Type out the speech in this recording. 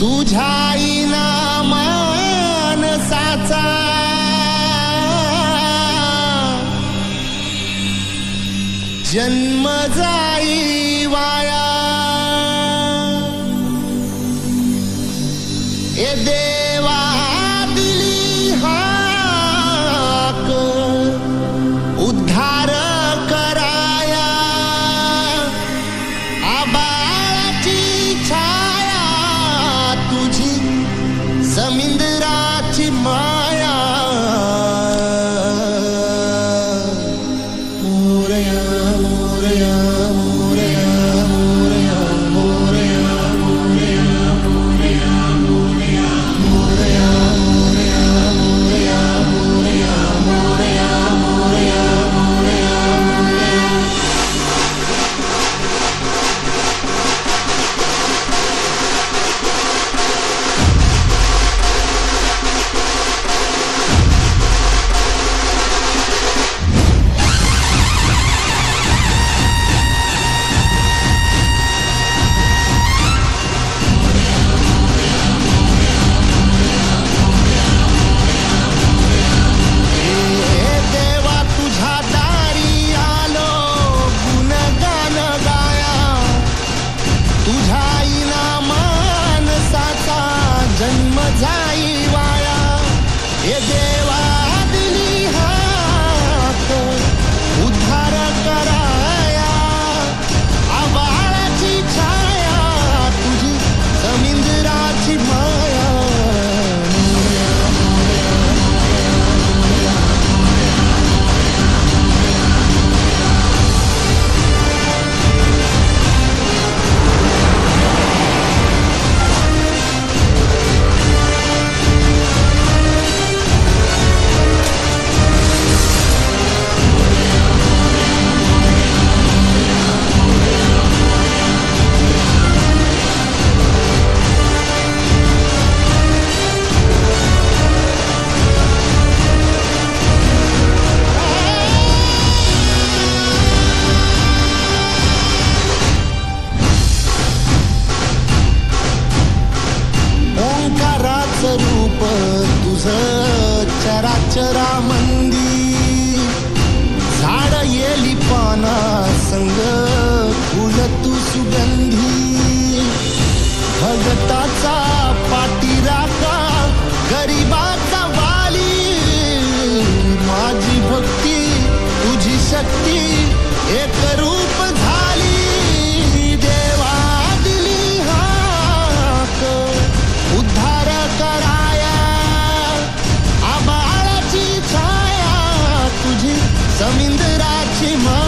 तुझ्या आईना मानसाचा जन्म जाई वाया। ए देवा दिली हाक उद्धार कराया, आबाळाची छाया तुझी समिंदराची माया। मोरया मोरया मोरया मोरया मोरया मोरया मोरया मोरया मोरया मोरया मोरया मोरया मोरया मोरया मोरया। जन्म जाई वाया, हे देवा दिली हाक उद्धार कराया, आबाळाची छाया तुझी समिंदराची माया। रूप तुझं चराचरामंदी, झाड येली पाना संग फुल तू सुगंधी, भगताचा पाठीराखा गरिबाचा वाली, माझी भक्ती तुझी शक्ती एक रूप झाली। देवा दिली हाक उद्धार कराया, आबाळाची छाया तुझी समिंदराची माया।